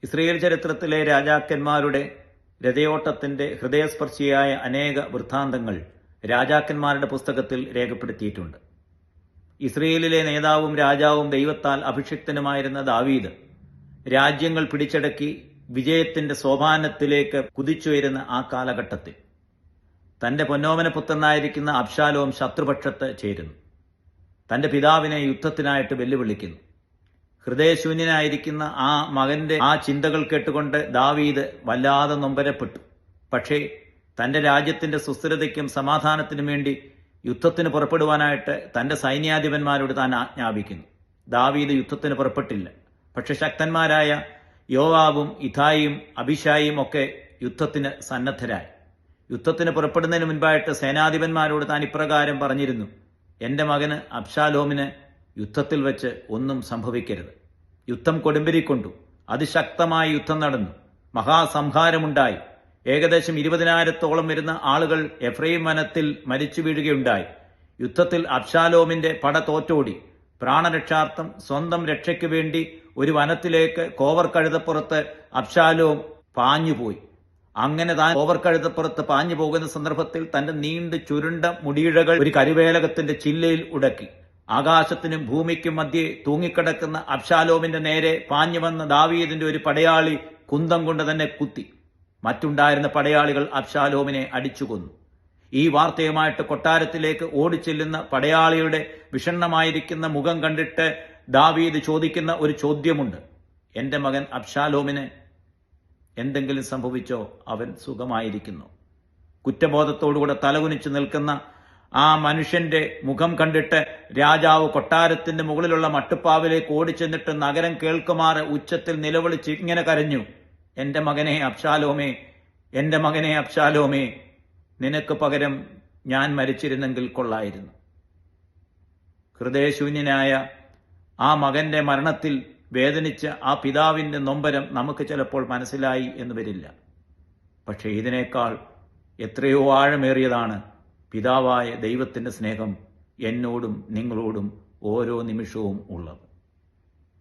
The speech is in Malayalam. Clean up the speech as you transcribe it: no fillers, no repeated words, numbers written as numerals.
ഇസ്രയേൽ ചരിത്രത്തിലെ രാജാക്കന്മാരുടെ രഥയോട്ടത്തിന്റെ ഹൃദയസ്പർശിയായ അനേക വൃത്താന്തങ്ങൾ രാജാക്കന്മാരുടെ പുസ്തകത്തിൽ രേഖപ്പെടുത്തിയിട്ടുണ്ട്. ഇസ്രയേലിലെ നേതാവും രാജാവും ദൈവത്താൽ അഭിഷിക്തനുമായിരുന്ന ദാവീദ് രാജ്യങ്ങൾ പിടിച്ചടക്കി വിജയത്തിന്റെ സോപാനത്തിലേക്ക് കുതിച്ചുയരുന്ന ആ കാലഘട്ടത്തിൽ തന്റെ പൊന്നോമന പുത്രനായിരിക്കുന്ന അബ്ശാലോം ശത്രുപക്ഷത്ത് ചേരുന്നു. തന്റെ പിതാവിനെ യുദ്ധത്തിനായിട്ട് വെല്ലുവിളിക്കുന്നു. ഹൃദയശൂന്യനായിരിക്കുന്ന ആ മകന്റെ ആ ചിന്തകൾ കേട്ടുകൊണ്ട് ദാവീദ് വല്ലാതെ നൊമ്പരപ്പെട്ടു. പക്ഷേ തന്റെ രാജ്യത്തിന്റെ സുസ്ഥിരതയ്ക്കും സമാധാനത്തിനും വേണ്ടി യുദ്ധത്തിന് പുറപ്പെടുവാനായിട്ട് തന്റെ സൈന്യാധിപന്മാരോട് താൻ ആജ്ഞാപിക്കുന്നു. ദാവീദ് യുദ്ധത്തിന് പുറപ്പെട്ടില്ല. പക്ഷെ ശക്തന്മാരായ യോവാബും ഇഥായിയും അബിഷായിയും ഒക്കെ യുദ്ധത്തിന് സന്നദ്ധരായി. യുദ്ധത്തിന് പുറപ്പെടുന്നതിന് മുൻപായിട്ട് സേനാധിപന്മാരോട് താൻ ഇപ്രകാരം പറഞ്ഞിരുന്നു: എന്റെ മകന് അബ്ശാലോമിന് യുദ്ധത്തിൽ വെച്ച് ഒന്നും സംഭവിക്കരുത്. യുദ്ധം കൊടുമ്പിരിക്കൊണ്ടു. അതിശക്തമായ യുദ്ധം നടന്നു. മഹാസംഹാരമുണ്ടായി. ഏകദേശം 20,000-ഓളം വരുന്ന ആളുകൾ എഫ്രൈം വനത്തിൽ മരിച്ചു വീഴുകയുണ്ടായി. യുദ്ധത്തിൽ അബ്ശാലോമിന്റെ പട തോറ്റോടി. പ്രാണരക്ഷാർത്ഥം സ്വന്തം രക്ഷയ്ക്ക് വേണ്ടി ഒരു വനത്തിലേക്ക് കോവർ കഴുതപ്പുറത്ത് അബ്ശാലോം പാഞ്ഞുപോയി. അങ്ങനെ താൻ കോവർ കഴുതപ്പുറത്ത് പാഞ്ഞു പോകുന്ന സന്ദർഭത്തിൽ തന്റെ നീണ്ട് ചുരുണ്ട മുടിയിഴകൾ ഒരു കരുവേലകത്തിന്റെ ചില്ലയിൽ ഉടക്കി. ആകാശത്തിനും ഭൂമിക്കും മധ്യേ തൂങ്ങിക്കിടക്കുന്ന അബ്ശാലോമിന്റെ നേരെ പാഞ്ഞു വന്ന ദാവീദിന്റെ ഒരു പടയാളി കുന്തം കൊണ്ട് തന്നെ കുത്തി. മറ്റുണ്ടായിരുന്ന പടയാളികൾ അബ്ശാലോമിനെ അടിച്ചുകൊന്നു. ഈ വാർത്തയുമായിട്ട് കൊട്ടാരത്തിലേക്ക് ഓടിച്ചെല്ലുന്ന പടയാളിയുടെ വിഷണ്ണമായിരിക്കുന്ന മുഖം കണ്ടിട്ട് ദാവീദ് ചോദിക്കുന്ന ഒരു ചോദ്യമുണ്ട്: എന്റെ മകൻ അബ്ശാലോമിന് എന്തെങ്കിലും സംഭവിച്ചോ? അവൻ സുഖമായിരിക്കുന്നു. കുറ്റബോധത്തോടുകൂടെ തലകുനിച്ചു നിൽക്കുന്ന ആ മനുഷ്യന്റെ മുഖം കണ്ടിട്ട് രാജാവ് കൊട്ടാരത്തിന്റെ മുകളിലുള്ള മട്ടുപ്പാവിലേക്ക് ഓടിച്ചെന്നിട്ട് നഗരം കേൾക്കുമാറ് ഉച്ചത്തിൽ നിലവിളിച്ച് ഇങ്ങനെ കരഞ്ഞു: എന്റെ മകനെ അബ്ശാലോമേ, എന്റെ മകനെ അബ്ശാലോമേ, നിനക്ക് പകരം ഞാൻ മരിച്ചിരുന്നെങ്കിൽ കൊള്ളായിരുന്നു. ഹൃദയശൂന്യനായ ആ മകന്റെ മരണത്തിൽ വേദനിച്ച ആ പിതാവിന്റെ നൊമ്പരം നമുക്ക് ചിലപ്പോൾ മനസ്സിലായി എന്ന് വരില്ല. പക്ഷേ ഇതിനേക്കാൾ എത്രയോ ആഴമേറിയതാണ് പിതാവായ ദൈവത്തിന്റെ സ്നേഹം എന്നോടും നിങ്ങളോടും ഓരോ നിമിഷവും ഉള്ളത്.